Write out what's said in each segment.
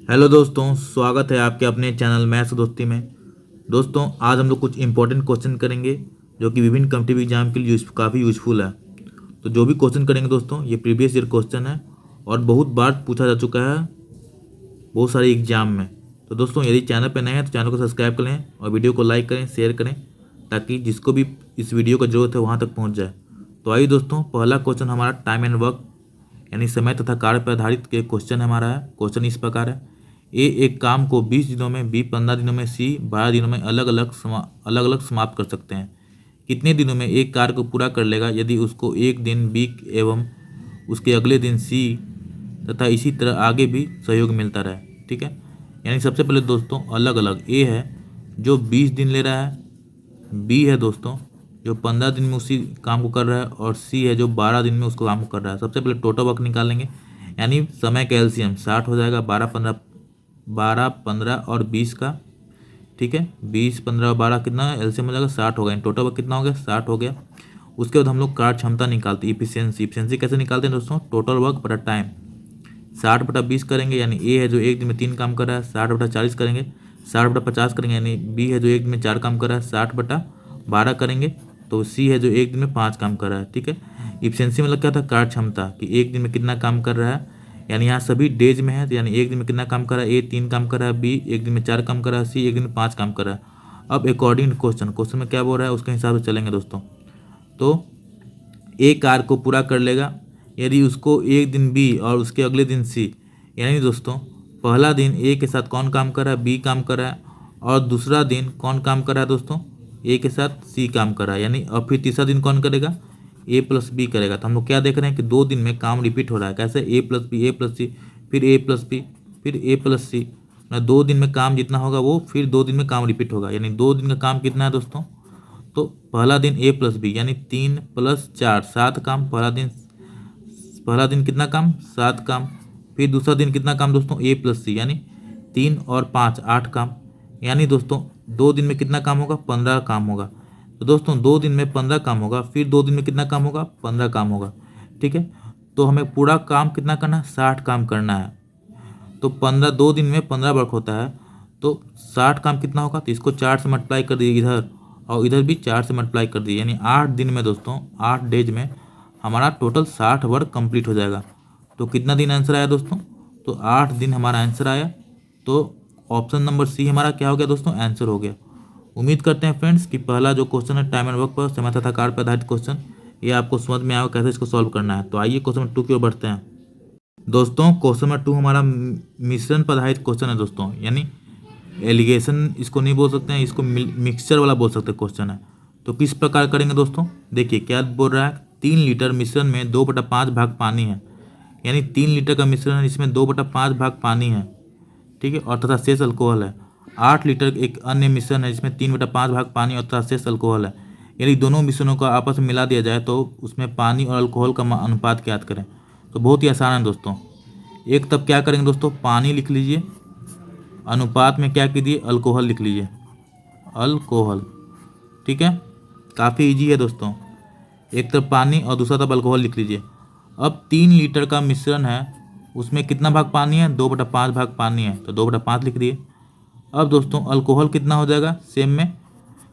Hello दोस्तों, स्वागत है आपके अपने चैनल मैथ्स दोस्ती में। दोस्तों, आज हम लोग कुछ इंपॉर्टेंट क्वेश्चन करेंगे जो कि विभिन्न कॉम्पिटिटिव एग्जाम के लिए काफ़ी यूजफुल है। तो जो भी क्वेश्चन करेंगे दोस्तों, ये प्रीवियस ईयर क्वेश्चन है और बहुत बार पूछा जा चुका है बहुत सारे एग्जाम में। तो दोस्तों, यदि चैनल पर नए हैं तो चैनल को सब्सक्राइब कर लें और वीडियो को लाइक करें, शेयर करें, ताकि जिसको भी इस वीडियो का जरूरत है वहाँ तक पहुँच जाए। तो आइए दोस्तों, पहला क्वेश्चन हमारा टाइम एंड वर्क यानी समय तथा कार्य पर आधारित के क्वेश्चन हमारा है। क्वेश्चन इस प्रकार है, ए एक काम को 20 दिनों में, बी 15 दिनों में, सी 12 दिनों में अलग अलग समाप्त कर सकते हैं। कितने दिनों में एक कार्य को पूरा कर लेगा यदि उसको एक दिन बी एवं उसके अगले दिन सी तथा इसी तरह आगे भी सहयोग मिलता रहे। ठीक है, यानी सबसे पहले दोस्तों अलग अलग ए है जो 20 दिन ले रहा है, बी है दोस्तों जो 15 दिन में उसी काम को कर रहा है, और सी है जो 12 दिन में उसको काम को कर रहा है। सबसे पहले टोटल वर्क निकालेंगे, यानी समय का एलसीएम 60 हो जाएगा, 12 15 और 20 का। ठीक है, 20 15 और 12 कितना एलसीएम हो जाएगा, 60 होगा। टोटल वर्क कितना हो गया, 60 हो गया। उसके बाद हम लोग कार्य क्षमता निकालते हैं, इफिशियंसी कैसे निकालते हैं दोस्तों, टोटल वर्क बटा टाइम। 60/20 करेंगे, यानी ए है जो एक दिन में 3 काम कर रहा है, 60/40 करेंगे, 60/50 करेंगे, यानी बी है जो एक दिन में 4 काम कर रहा है, 60/12 करेंगे तो सी है जो एक दिन में 5 काम कर रहा है। ठीक है, इफिशियंसी मतलब क्या था, कार्य क्षमता कि एक दिन में कितना काम कर रहा है, यानी यहाँ सभी डेज में है, तो यानी एक दिन में कितना काम कर रहा है, ए 3 काम कर रहा है, बी एक दिन में 4 काम कर रहा है, सी एक दिन में 5 काम कर रहा है। अब अकॉर्डिंग क्वेश्चन में क्या बोल रहा है उसके हिसाब से चलेंगे दोस्तों। तो ए कार्य को पूरा कर लेगा यदि उसको एक दिन बी और उसके अगले दिन सी, यानी दोस्तों पहला दिन ए के साथ कौन काम कर रहा है, बी काम कर रहा है, और दूसरा दिन कौन काम कर रहा है दोस्तों, ए के साथ सी काम कर रहा है, यानी अब फिर तीसरा दिन कौन करेगा, ए प्लस बी करेगा। तो हम लोग क्या देख रहे हैं कि 2 दिन में काम रिपीट हो रहा है। कैसे, ए प्लस बी, ए प्लस सी, फिर ए प्लस बी, फिर ए प्लस सी। 2 दिन में काम जितना होगा वो फिर 2 दिन में काम रिपीट होगा, यानी 2 दिन का काम कितना है दोस्तों, तो पहला दिन ए प्लस बी यानी 3 + 4 7 काम, पहला दिन कितना काम, 7 काम। फिर दूसरा दिन कितना काम दोस्तों, ए प्लस सी यानी 3 और 5 8 काम, यानी दोस्तों 2 दिन में कितना काम होगा, 15 काम होगा। तो दोस्तों 2 दिन में 15 काम होगा, फिर 2 दिन में कितना काम होगा, 15 काम होगा। ठीक है, तो हमें पूरा काम कितना करना है, 60 काम करना है। तो 15 2 दिन में 15 वर्क होता है, तो 60 काम कितना होगा, तो इसको 4 से मल्टीप्लाई कर दिए इधर, और इधर भी 4 से मल्टीप्लाई कर दिए, यानी 8 दिन में दोस्तों 8 डेज में हमारा टोटल 60 वर्क कंप्लीट हो जाएगा। तो कितना दिन आंसर आया दोस्तों, तो 8 दिन हमारा आंसर आया। तो ऑप्शन नंबर सी हमारा क्या हो गया दोस्तों, आंसर हो गया। उम्मीद करते हैं फ्रेंड्स कि पहला जो क्वेश्चन है टाइम एंड वर्क पर समय तथा कार्य पर आधारित क्वेश्चन, ये आपको समझ में आएगा कैसे इसको सॉल्व करना है। तो आइए क्वेश्चन नंबर 2 की ओर बढ़ते हैं। दोस्तों क्वेश्चन नंबर 2 हमारा मिश्रण पर आधारित क्वेश्चन है दोस्तों, यानी एलिगेशन इसको नहीं बोल सकते हैं, इसको मिक्सचर वाला बोल सकते हैं क्वेश्चन है। तो किस प्रकार करेंगे दोस्तों, देखिए क्या बोल रहा है, 3 लीटर मिश्रण में 2/5 भाग पानी है, यानी 3 लीटर का मिश्रण है जिसमें 2/5 भाग पानी है। ठीक है, और तथा शेष अल्कोहल है। 8 लीटर एक अन्य मिश्रण है जिसमें 3/5 भाग पानी और तथा शेष अल्कोहल है। यदि दोनों मिश्रणों को आपस में मिला दिया जाए तो उसमें पानी और अल्कोहल का अनुपात ज्ञात करें। तो बहुत ही आसान है दोस्तों। एक तब क्या करेंगे दोस्तों, पानी लिख लीजिए, अनुपात में क्या कीजिए, अल्कोहल लिख लीजिए, अल्कोहल। ठीक है, काफ़ी इजी है दोस्तों। एक तरफ पानी और दूसरा तरफ अल्कोहल लिख लीजिए। अब 3 लीटर का मिश्रण है, उसमें कितना भाग पानी है, 2/5 भाग पानी है, तो 2/5 लिख दिए। अब दोस्तों अल्कोहल कितना हो जाएगा सेम में,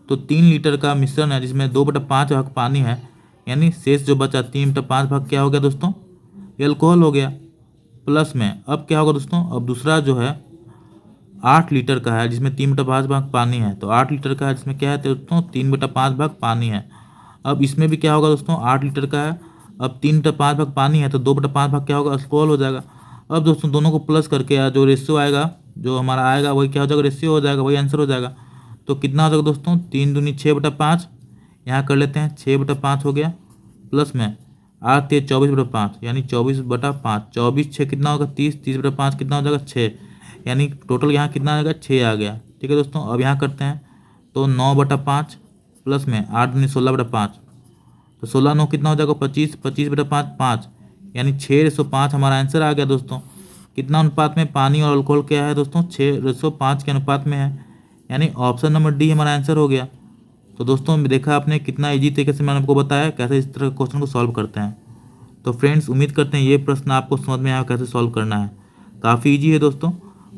तो 3 लीटर का मिश्रण है जिसमें 2/5 भाग पानी है, यानी शेष जो बचा 3/5 भाग क्या हो गया दोस्तों, ये अल्कोहल हो गया। प्लस में अब क्या होगा दोस्तों, अब दूसरा जो है 8 लीटर का है जिसमें 3/5 भाग पानी है, तो 8 लीटर का है जिसमें क्या है दोस्तों, 3/5 भाग पानी है। अब इसमें भी क्या होगा दोस्तों, 8 लीटर का है, अब 3/5 भाग पानी है, तो 2/5 भाग क्या होगा, अल्कोहल हो जाएगा। अब दोस्तों दोनों को प्लस करके जो रेशियो आएगा, जो हमारा आएगा वही क्या हो जाएगा, रेशियो हो जाएगा, वही आंसर हो जाएगा। तो कितना हो जाएगा दोस्तों, 3 दूनी 6/5, यहाँ कर लेते हैं 6/5 हो गया, प्लस में 8 3 24/5 यानी 24/5, 24 6 कितना होगा 30, 30/5 कितना हो जाएगा 6, यानी टोटल यहाँ कितना आ जाएगा 6 आ गया। ठीक है दोस्तों, अब यहाँ करते हैं तो 9/5 प्लस में 8 दूनी 16/5, तो 16 9 कितना हो जाएगा 25, 25/5 5, यानी 6:5 हमारा आंसर आ गया दोस्तों। कितना अनुपात में, पानी और अल्कोहल क्या है दोस्तों, 6:5 के अनुपात में है, यानी ऑप्शन नंबर डी हमारा आंसर हो गया। तो दोस्तों देखा आपने कितना इजी तरीके से मैंने आपको बताया कैसे इस तरह के क्वेश्चन को सॉल्व करते हैं। तो फ्रेंड्स उम्मीद करते हैं ये प्रश्न आपको समझ में आया कैसे सॉल्व करना है। काफ़ी इजी है दोस्तों,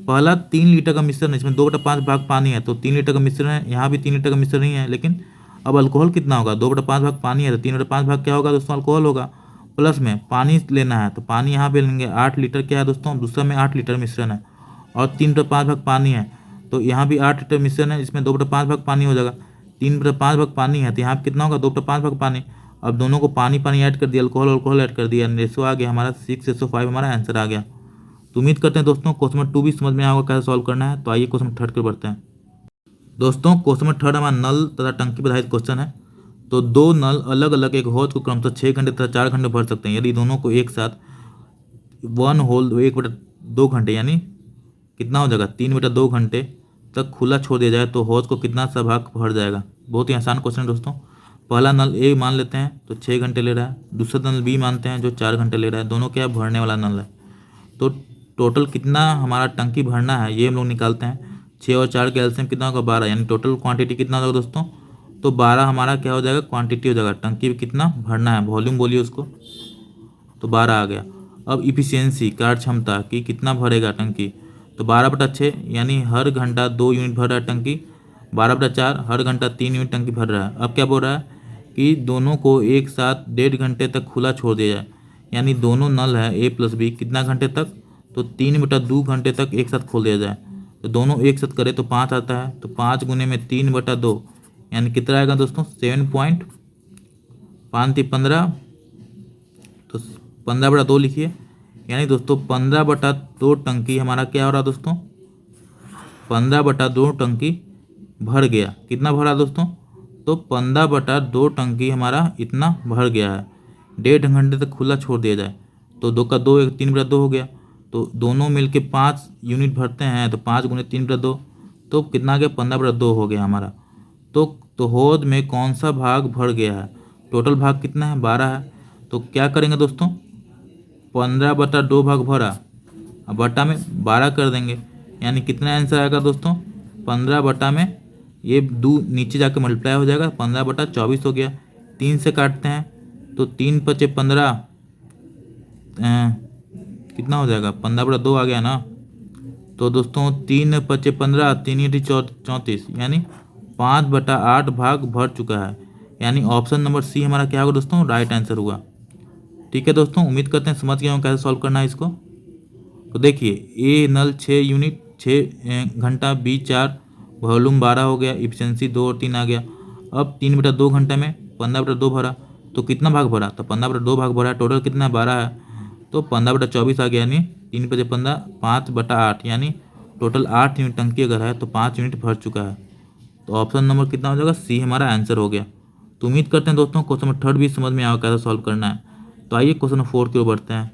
पहला 3 लीटर का मिश्रण है, इसमें 2/5 भाग पानी है, तो 3 लीटर का मिश्रण है, यहाँ भी 3 लीटर का मिश्रण ही है, लेकिन अब अल्कोहल कितना होगा, 2/5 भाग पानी है तो 3/5 भाग क्या होगा दोस्तों, अल्कोहल होगा। प्लस में पानी लेना है तो पानी यहाँ पे लेंगे, 8 लीटर क्या है दोस्तों, दूसरा में 8 लीटर मिश्रण है और 3/5 भाग पानी है, तो यहाँ भी 8 लीटर मिश्रण है, इसमें 2/5 भाग पानी हो जाएगा। 3/5 भाग पानी है तो यहाँ कितना होगा, 2/5 भाग पानी। अब दोनों को पानी पानी ऐड कर दिया, अल्कोहल ऐड कर दिया, रेशो आ गया हमारा 6:5 हमारा आंसर आ गया। तो उम्मीद करते हैं दोस्तों क्वेश्चन नंबर 2 भी समझ में आया होगा कैसे सॉल्व करना है। तो आइए क्वेश्चन नंबर 3 की ओर बढ़ते हैं। दोस्तों क्वेश्चन नंबर 3 हमारा नल तथा टंकी पर आधारित क्वेश्चन है। तो दो नल अलग अलग एक हौज को क्रमशः 6 घंटे तथा 4 घंटे भर सकते हैं। यदि दोनों को एक साथ 1 होल 1/2 घंटे यानी कितना हो जाएगा, 3/2 घंटे तक खुला छोड़ दिया जाए तो हौज को कितना सा भाग भर जाएगा। बहुत ही आसान क्वेश्चन है दोस्तों। पहला नल ए मान लेते हैं तो 6 घंटे ले रहा है, दूसरा नल बी मानते हैं जो 4 घंटे ले रहा है, दोनों क्या है, भरने वाला नल है। तो टोटल कितना हमारा टंकी भरना है ये हम लोग निकालते हैं। 6 और 4 का एलसीएम कितना होगा, 12, यानी टोटल क्वांटिटी कितना होगा दोस्तों, तो 12 हमारा क्या हो जाएगा, क्वांटिटी हो जाएगा। टंकी में कितना भरना है, वॉल्यूम बोलिए उसको, तो 12 आ गया। अब इफिशियंसी कार्य क्षमता कि कितना भरेगा टंकी, तो 12/6 यानी हर घंटा 2 यूनिट भर रहा है टंकी। 12/4 हर घंटा 3 यूनिट टंकी भर रहा है। अब क्या बोल रहा है कि दोनों को एक साथ 1.5 घंटे तक खुला छोड़ दिया जाए, यानी दोनों नल है ए प्लस बी कितना घंटे तक, तो 3/2 घंटे तक एक साथ खोल दिया जाए। तो दोनों एक साथ करे तो 5 आता है, तो 5 गुने में 3/2 यानी कितना आएगा दोस्तों, 7.5 15, तो 15/2 लिखिए, यानी दोस्तों 15/2 टंकी हमारा क्या हो रहा है दोस्तों, 15/2 टंकी भर गया। कितना भरा दोस्तों, तो 15/2 टंकी हमारा इतना भर गया है। 1.5 घंटे तक खुला छोड़ दिया जाए तो 2 का 2 3/2 हो गया। तो दोनों मिलके 5 यूनिट भरते हैं तो 5 गुने 3/2 तो कितना आ गया, 15/2 हो गया हमारा। तो हौज में कौन सा भाग भर गया है, टोटल भाग कितना है, 12 है। तो क्या करेंगे दोस्तों, 15/2 भाग भरा, अब बटा में 12 कर देंगे, यानी कितना आंसर आएगा दोस्तों, 15 बटा में ये 2 नीचे जाके मल्टीप्लाई हो जाएगा, 15/24 हो गया। 3 से काटते हैं तो 3×5 15, कितना हो जाएगा, 15/2 आ गया ना। तो दोस्तों 3×5 15, 3×8 34, यानी 5/8 भाग भर चुका है, यानी ऑप्शन नंबर सी हमारा क्या होगा दोस्तों, राइट आंसर हुआ। ठीक है दोस्तों, उम्मीद करते हैं समझ गए हो कैसे सॉल्व करना है इसको। तो देखिए ए नल 6 यूनिट 6 घंटा, बी 4, वॉल्यूम 12 हो गया, इफिशियंसी 2 और 3 आ गया। अब 3/2 घंटे में 15/2 भरा तो कितना भाग भरा, तो 15/2 भाग भरा, टोटल कितना 12 है, तो 15/24 आ गया, यानी 3×15 5/8, यानी टोटल 8 यूनिट टंकी अगर है तो 5 यूनिट भर चुका है। तो ऑप्शन नंबर कितना हो जाएगा, सी हमारा आंसर हो गया। तो उम्मीद करते हैं दोस्तों क्वेश्चन नंबर 3 भी समझ में आया कैसे सॉल्व करना है। तो आइए क्वेश्चन नंबर 4 की ओर बढ़ते हैं।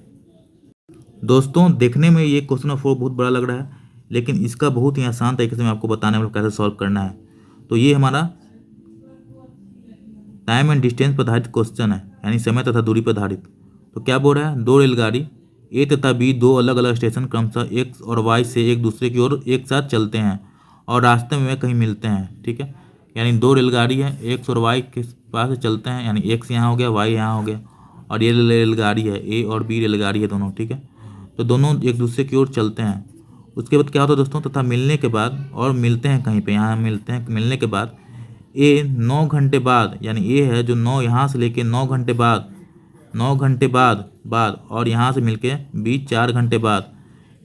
दोस्तों देखने में ये क्वेश्चन नंबर 4 बहुत बड़ा लग रहा है, लेकिन इसका बहुत ही आसान तरीके से मैं आपको बताने वाला हूं कैसे सॉल्व करना है। तो ये हमारा टाइम एंड डिस्टेंस पर आधारित क्वेश्चन है, यानी समय तथा दूरी पर आधारित। तो क्या बोल रहा है, 2 रेलगाड़ी ए तथा बी 2 अलग अलग स्टेशन क्रमशः एक्स और वाई से एक दूसरे की ओर एक साथ चलते हैं और रास्ते में वे कहीं मिलते हैं। ठीक है, यानी 2 रेलगाड़ी है, एक्स और वाई के पास से चलते हैं, यानी एक्स यहाँ हो गया, वाई यहाँ हो गया, और ये रेलगाड़ी है ए और बी रेलगाड़ी है दोनों। ठीक है, तो दोनों एक दूसरे की ओर चलते हैं। उसके बाद क्या होता है दोस्तों, तथा मिलने के बाद और मिलते हैं कहीं पे, यहाँ मिलते हैं, मिलने के बाद ए 9 घंटे बाद, यानी ए है जो 9 यहाँ से लेके 9 घंटे बाद, 9 घंटे बाद और यहाँ से मिलके बी 4 घंटे बाद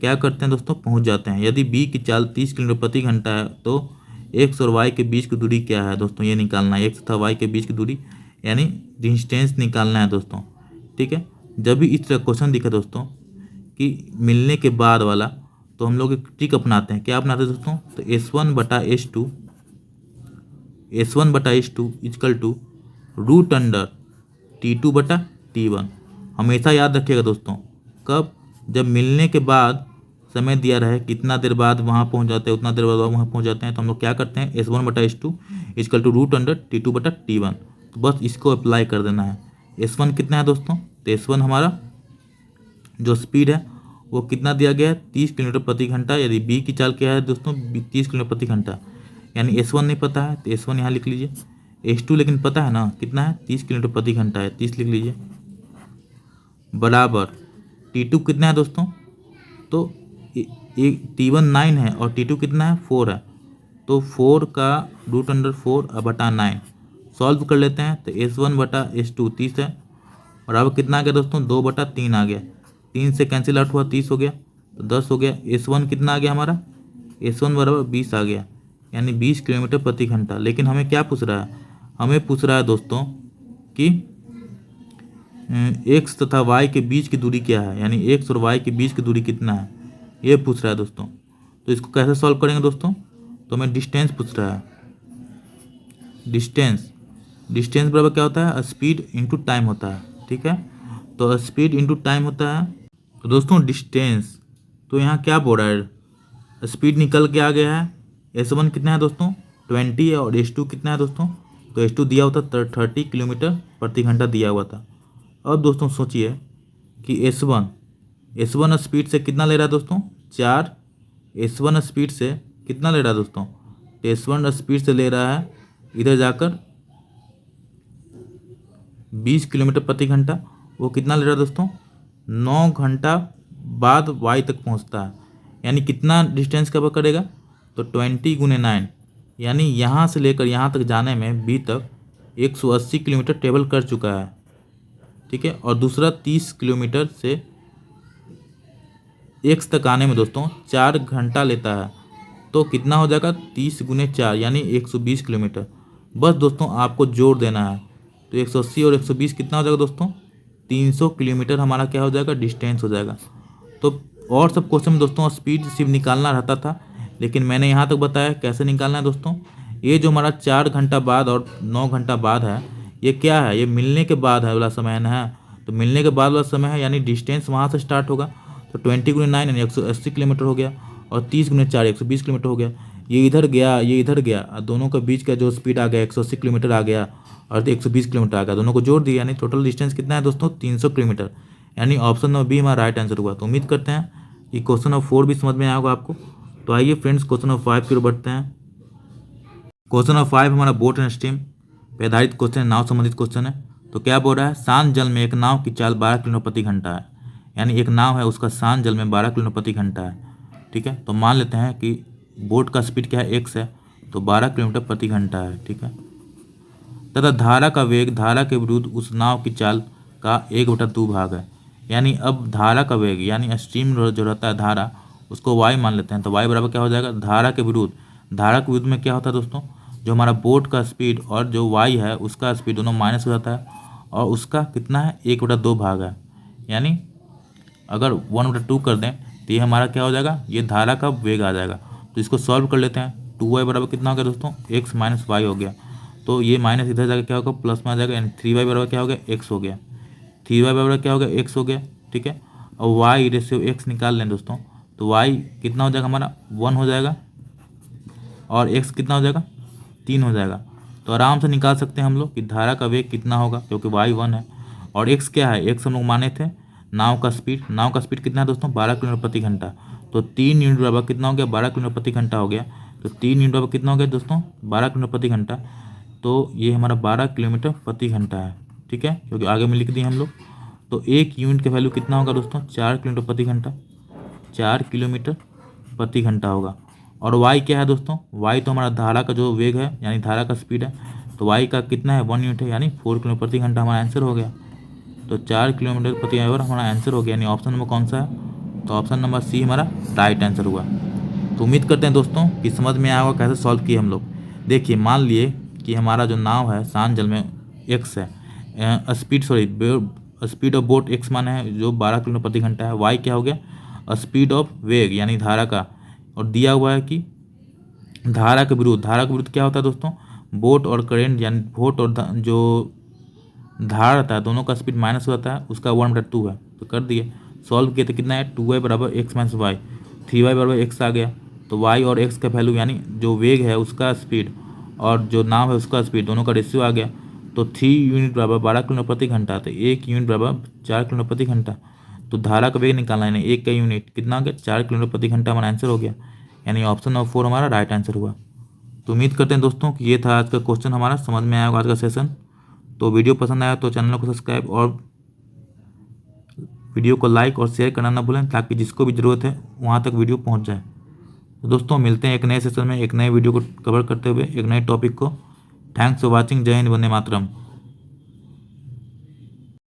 क्या करते हैं दोस्तों, पहुँच जाते हैं। यदि बी की चाल 30 किलोमीटर प्रति घंटा है तो एक्स और वाई के बीच की दूरी क्या है दोस्तों, ये निकालना है, एक्स तथा वाई के बीच की दूरी यानी डिस्टेंस निकालना है दोस्तों। ठीक है, जब भी इस तरह क्वेश्चन दिखा दोस्तों कि मिलने के बाद वाला, तो हम लोग एक ट्रिक अपनाते हैं। क्या अपनाते हैं दोस्तों, तो S1/S2 is equal to root under T2/T1। हमेशा याद रखिएगा दोस्तों, कब, जब मिलने के बाद समय दिया रहे कितना देर बाद वहाँ पहुँच जाते हैं, उतना देर बाद वहाँ पहुँच जाते हैं, तो हम लोग क्या करते हैं, S1/S2 is equal to root under T2/T1। तो बस इसको अप्लाई कर देना है। S1 कितना है दोस्तों, तो S1 हमारा जो स्पीड है वो कितना दिया गया है, 30 किलोमीटर प्रति घंटा। यदि बी की चाल क्या है दोस्तों, 30 किलोमीटर प्रति घंटा, यानी S1 नहीं पता है तो S1 यहाँ लिख लीजिए। S2 लेकिन पता है ना कितना है, 30 किलोमीटर प्रति घंटा है, 30 लिख लीजिए, बराबर T2 कितना है दोस्तों, तो एक T1 9 है और T2 कितना है 4 है, तो 4 का √4 बटा 9 सॉल्व कर लेते हैं। तो S1 बटा S2 30 है, और अब कितना आ गया दोस्तों 2 बटा 3 आ गया, 3 से कैंसिल आउट हुआ 30 हो गया, तो 10 हो गया। S1 कितना आ गया हमारा, S1 बराबर 20 आ गया, यानी 20 किलोमीटर प्रति घंटा। लेकिन हमें क्या पूछ रहा है, हमें पूछ रहा है दोस्तों कि एक्स तथा वाई के बीच की दूरी क्या है, यानी एक्स और वाई के बीच की दूरी कितना है, ये पूछ रहा है दोस्तों। तो इसको कैसे सॉल्व करेंगे दोस्तों, तो हमें डिस्टेंस पूछ रहा है। डिस्टेंस बराबर क्या होता है, स्पीड इंटू टाइम होता है, ठीक है। तो स्पीड इंटू टाइम होता है। तो दोस्तों डिस्टेंस, तो यहाँ क्या बोल रहा है, स्पीड निकल के आ गया है। S1 कितना है दोस्तों 20 है, और S2 कितना है दोस्तों, तो S2 दिया हुआ था 30 किलोमीटर प्रति घंटा दिया हुआ था। अब दोस्तों सोचिए कि S1 स्पीड से कितना ले रहा है दोस्तों 4, S1 स्पीड से कितना ले रहा है दोस्तों, तो S1 स्पीड से ले रहा है इधर जाकर 20 किलोमीटर प्रति घंटा। वो कितना ले रहा है दोस्तों 9 घंटा बाद वाई तक पहुंचता है, यानी कितना डिस्टेंस कवर करेगा, तो 20 × 9, यानी यहाँ से लेकर यहाँ तक जाने में बी तक 180 किलोमीटर ट्रेवल कर चुका है, ठीक है। और दूसरा 30 किलोमीटर से एक्स तक आने में दोस्तों 4 घंटा लेता है, तो कितना हो जाएगा 30 × 4 यानी 120 किलोमीटर। बस दोस्तों आपको जोड़ देना है, तो 180 और 120 कितना हो जाएगा दोस्तों 300 किलोमीटर हमारा क्या हो जाएगा डिस्टेंस हो जाएगा। तो और सब क्वेश्चन में दोस्तों स्पीड सिर्फ निकालना रहता था, लेकिन मैंने यहाँ तक बताया कैसे निकालना है दोस्तों। ये जो हमारा 4 घंटा बाद और 9 घंटा बाद है, ये क्या है, ये मिलने के बाद है वाला समय है, तो मिलने के बाद वाला समय है, यानी डिस्टेंस वहाँ से स्टार्ट होगा। तो 20 × 9 यानी 180 किलोमीटर हो गया, और 30 × 4 120 किलोमीटर हो गया। ये इधर गया, ये इधर गया, दोनों के बीच का जो स्पीड आ गया 180 किलोमीटर आ गया, और 120 किलोमीटर आ गया, दोनों को जोड़ दिया, यानी टोटल डिस्टेंस कितना है दोस्तों 300 किलोमीटर, यानी ऑप्शन नंबर बी हमारा राइट आंसर हुआ। तो उम्मीद करते हैं कि क्वेश्चन नंबर 4 भी समझ में आया होगा आपको। तो आइए फ्रेंड्स क्वेश्चन नंबर 5 की ओर बढ़ते हैं। क्वेश्चन नंबर 5 हमारा बोट एंड स्टीम पे आधारित क्वेश्चन है, नाव संबंधित क्वेश्चन है। तो क्या बोल रहा है, शांत जल में एक नाव की चाल 12 किलोमीटर प्रति घंटा है, यानी एक नाव है उसका शांत जल में 12 किलोमीटर प्रति घंटा है, ठीक है। तो मान लेते हैं कि बोट का स्पीड क्या है एक्स है, तो 12 किलोमीटर प्रति घंटा है, ठीक है। तथा धारा का वेग धारा के विरुद्ध उस नाव की चाल का 1/2 भाग है, यानी अब धारा का वेग यानी स्ट्रीम जो रहता है धारा, उसको वाई मान लेते हैं। तो वाई बराबर क्या हो जाएगा, धारा के विरुद्ध, धारा के विरुद्ध में क्या होता है दोस्तों, जो हमारा बोट का स्पीड और जो वाई है उसका स्पीड दोनों माइनस हो जाता है, और उसका कितना है 1/2 भाग है, यानी अगर 1/2 कर दें तो ये हमारा क्या हो जाएगा, ये धारा का वेग आ जाएगा। तो इसको सॉल्व कर लेते हैं। 2y बराबर कितना हो गया दोस्तों x - y हो गया, तो ये माइनस इधर जाकर क्या होगा प्लस में आ जाएगा, यानी 3y बराबर क्या हो गया x हो गया, 3y बराबर क्या हो गया x हो गया, ठीक है। और y रेशियो x निकाल लें दोस्तों, तो y कितना हो जाएगा हमारा 1 हो जाएगा, और x कितना हो जाएगा 3 हो जाएगा। तो आराम से निकाल सकते हैं हम लोग कि धारा का वेग कितना होगा, क्योंकि y 1 है और x क्या है, x हम लोग माने थे नाव का स्पीड कितना है दोस्तों 12 किलोमीटर प्रति घंटा। तो 3 यूनिट बराबर कितना हो गया 12 किलोमीटर प्रति घंटा हो गया। तो 3 यूनिट बराबर कितना हो गया दोस्तों 12 किलोमीटर प्रति घंटा। तो ये हमारा 12 किलोमीटर प्रति घंटा है, ठीक है, क्योंकि आगे में लिख दिए हम लोग। तो 1 यूनिट का वैल्यू कितना होगा दोस्तों 4 किलोमीटर प्रति घंटा, 4 किलोमीटर प्रति घंटा होगा। और y क्या है दोस्तों, y तो हमारा धारा का जो वेग है यानी धारा का स्पीड है, तो y का कितना है 1 यूनिट है, यानी 4 किलोमीटर प्रति घंटा हमारा आंसर हो गया। तो 4 किलोमीटर प्रति आवर हमारा आंसर हो गया, यानी ऑप्शन नंबर कौन सा है, तो ऑप्शन नंबर सी हमारा राइट आंसर हुआ। तो उम्मीद करते हैं दोस्तों कि समझ में आया होगा कैसे सॉल्व किए हम लोग। देखिए मान लिए कि हमारा जो नाव है शांत जल में एक्स है, स्पीड ऑफ बोट एक्स माना है जो 12 किलोमीटर प्रति घंटा है, वाई क्या हो गया स्पीड ऑफ वेग यानी धारा का, और दिया हुआ है कि धारा के विरुद्ध क्या होता है दोस्तों बोट और करंट, यानी बोट और जो धारा रहता है दोनों का स्पीड माइनस हो जाता है, उसका 1/2 है। तो कर दिए सॉल्व किए तो कितना है 2y बराबर x - y, 3y बराबर x आ गया। तो y और x का वैल्यू यानी जो वेग है उसका स्पीड और जो नाव है उसका स्पीड दोनों का रेशियो आ गया। तो 3 यूनिट बराबर 12 किलोमीटर प्रति घंटा, तो 1 यूनिट बराबर 4 किलोमीटर प्रति घंटा। तो धारा का वेग निकालना है, एक का यूनिट कितना आ गया 4 किलोमीटर प्रति घंटा हमारा आंसर हो गया, यानी ऑप्शन नंबर 4 हमारा राइट आंसर हुआ। तो उम्मीद करते हैं दोस्तों कि ये था आज का क्वेश्चन, हमारा समझ में आया आज का सेशन। तो वीडियो पसंद आया तो चैनल को सब्सक्राइब और वीडियो को लाइक और शेयर करना ना भूलें ताकि जिसको भी ज़रूरत है वहाँ तक वीडियो पहुँच जाए। तो दोस्तों मिलते हैं एक नए सेशन में एक नए वीडियो को कवर करते हुए एक नए टॉपिक को। Thanks for watching. जय हिंद, वंदे मातरम।